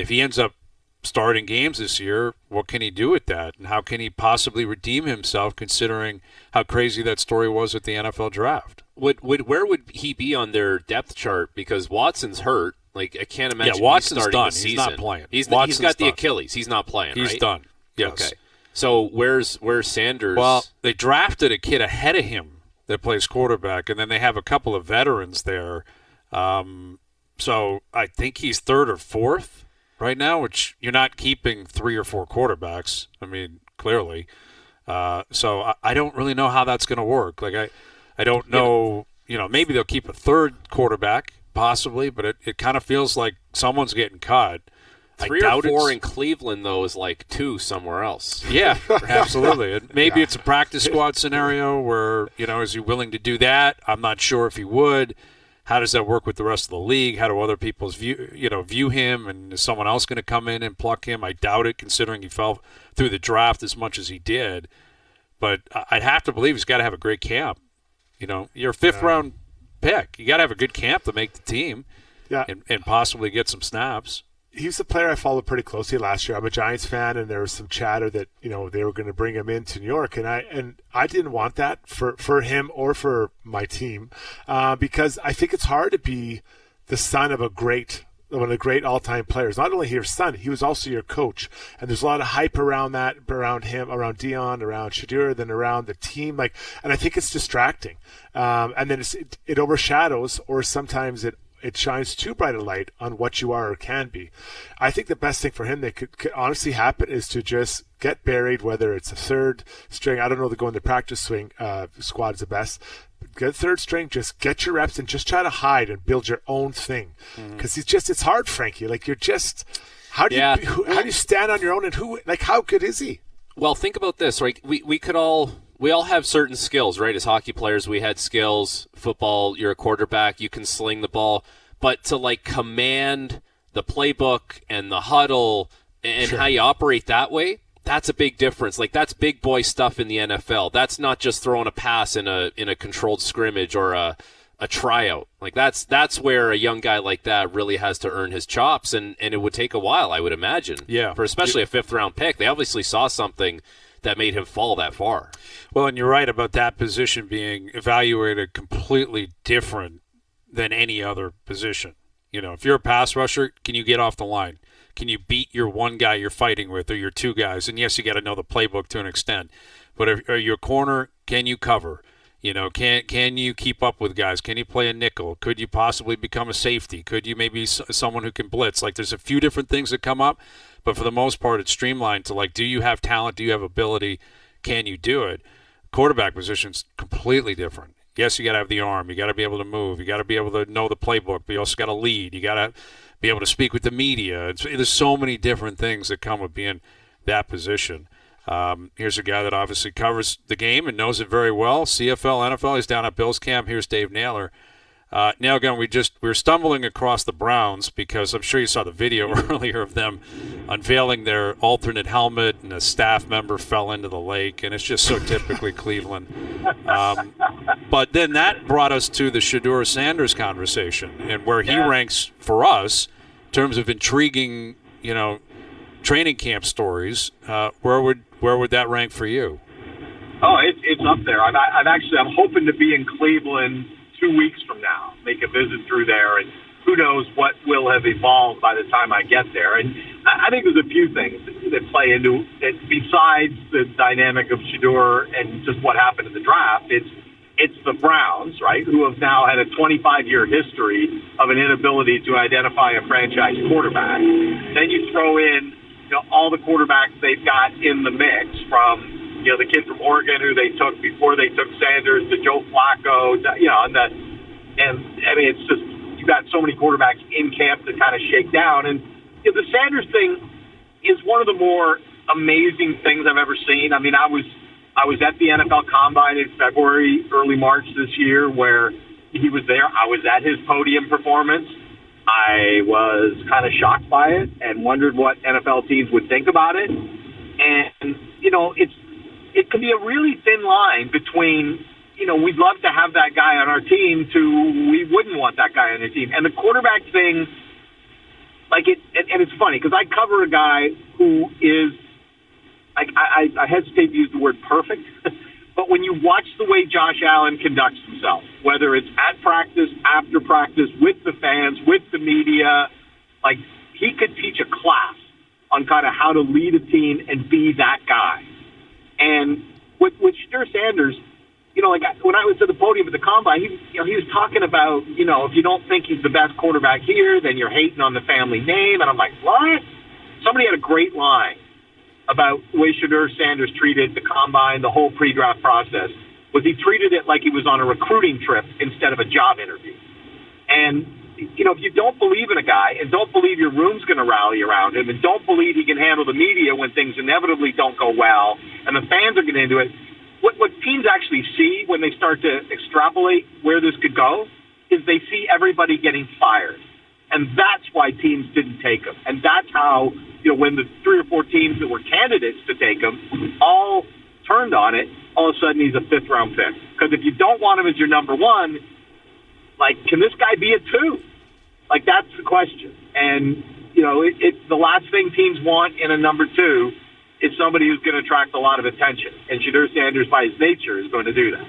if he ends up starting games this year, what can he do with that? And how can he possibly redeem himself considering how crazy that story was at the NFL draft? Where would he be on their depth chart? Because Watson's hurt. Like, I can't imagine Watson's he's starting done. the season. He's not playing. He's Watson's got the done. Achilles. He's not playing, He's right? done. Yes. Okay. So where's Sanders? Well, they drafted a kid ahead of him that plays quarterback, and then they have a couple of veterans there. So I think he's third or fourth right now, which you're not keeping 3 or 4 quarterbacks. I mean, clearly. So I don't really know how that's going to work. Like I don't know. Maybe they'll keep a third quarterback, possibly, but it kind of feels like someone's getting cut. 3 or 4 in Cleveland, though, is like 2 somewhere else. Yeah, absolutely. And maybe it's a practice squad scenario where, is he willing to do that? I'm not sure if he would. How does that work with the rest of the league? How do other people view him? And is someone else going to come in and pluck him? I doubt it, considering he fell through the draft as much as he did. But I'd have to believe he's got to have a great camp. You're a fifth-round pick. You got to have a good camp to make the team and possibly get some snaps. He's a player I followed pretty closely last year. I'm a Giants fan, and there was some chatter that they were going to bring him into New York, and I didn't want that for him or for my team because I think it's hard to be the son of one of the great all-time players. Not only your son, he was also your coach, and there's a lot of hype around him, around Dion, around Shedeur, then around the team. And I think it's distracting, and then it overshadows, or sometimes it shines too bright a light on what you are or can be. I think the best thing for him that could honestly happen is to just get buried, whether it's a third string. I don't know, going the practice swing squad is the best. Get third string, just get your reps and just try to hide and build your own thing. Because it's hard, Frankie. Like, you're just, how do you stand on your own, and how good is he? Well, think about this, right? We all have certain skills, right? As hockey players, we had skills. Football, you're a quarterback, you can sling the ball. But to, command the playbook and the huddle and how you operate that way, that's a big difference. That's big boy stuff in the NFL. That's not just throwing a pass in a controlled scrimmage or a tryout. That's where a young guy like that really has to earn his chops, and it would take a while, I would imagine. Yeah. For especially a 5th-round pick. They obviously saw something that made him fall that far. Well, and you're right about that position being evaluated completely different than any other position. If you're a pass rusher, can you get off the line? Can you beat your one guy you're fighting with or your 2 guys? And yes, you got to know the playbook to an extent. But if you're a corner, can you cover? Can you keep up with guys? Can you play a nickel? Could you possibly become a safety? Could you maybe someone who can blitz? There's a few different things that come up. But for the most part, it's streamlined to do you have talent? Do you have ability? Can you do it? Quarterback position's completely different. Yes, you got to have the arm. You got to be able to move. You got to be able to know the playbook. But you also got to lead. You got to be able to speak with the media. There's so many different ththings that come with being that position. Here's a guy that obviously covers the game and knows it very well. CFL, NFL. He's down at Bills camp. Here's Dave Naylor. Now, again, we were stumbling across the Browns because I'm sure you saw the video earlier of them unveiling their alternate helmet, and a staff member fell into the lake, and it's just so typically Cleveland. But then that brought us to the Shedeur Sanders conversation, and where he ranks for us in terms of intriguing, training camp stories. Where would that rank for you? Oh, it's up there. I'm hoping to be in Cleveland 2 weeks from now, make a visit through there, and who knows what will have evolved by the time I get there. And I think there's a few things that play into it besides the dynamic of Shedeur and just what happened in the draft. It's the Browns, right, who have now had a 25-year history of an inability to identify a franchise quarterback. Then you throw in all the quarterbacks they've got in the mix, from the kid from Oregon who they took before they took Sanders, to Joe Flacco, and I mean, it's just, you've got so many quarterbacks in camp to kind of shake down. And the Sanders thing is one of the more amazing things I've ever seen. I mean, I was at the NFL Combine in February, early March this year, where he was there. I was at his podium performance. I was kind of shocked by it and wondered what NFL teams would think about it. And, it can be a really thin line between, we'd love to have that guy on our team to we wouldn't want that guy on the team. And the quarterback thing like it, and it's funny because I cover a guy who is, I hesitate to use the word perfect, but when you watch the way Josh Allen conducts himself, whether it's at practice, after practice, with the fans, with the media, like he could teach a class on kind of how to lead a team and be that guy. And with Shedeur Sanders, like when I was at the podium at the Combine, he was talking about, if you don't think he's the best quarterback here, then you're hating on the family name. And I'm like, what? Somebody had a great line about the way Shedeur Sanders treated the Combine, the whole pre-draft process, was he treated it like he was on a recruiting trip instead of a job interview. And, if you don't believe in a guy and don't believe your room's going to rally around him and don't believe he can handle the media when things inevitably don't go well and the fans are getting into it, what teams actually see when they start to extrapolate where this could go is they see everybody getting fired. And that's why teams didn't take him. And that's how, when the 3 or 4 teams that were candidates to take him all turned on it, all of a sudden he's a 5th-round pick. Because if you don't want him as your number 1, like, can this guy be a 2? Like, that's the question. And, the last thing teams want in a number 2 is somebody who's going to attract a lot of attention. And Shedeur Sanders, by his nature, is going to do that.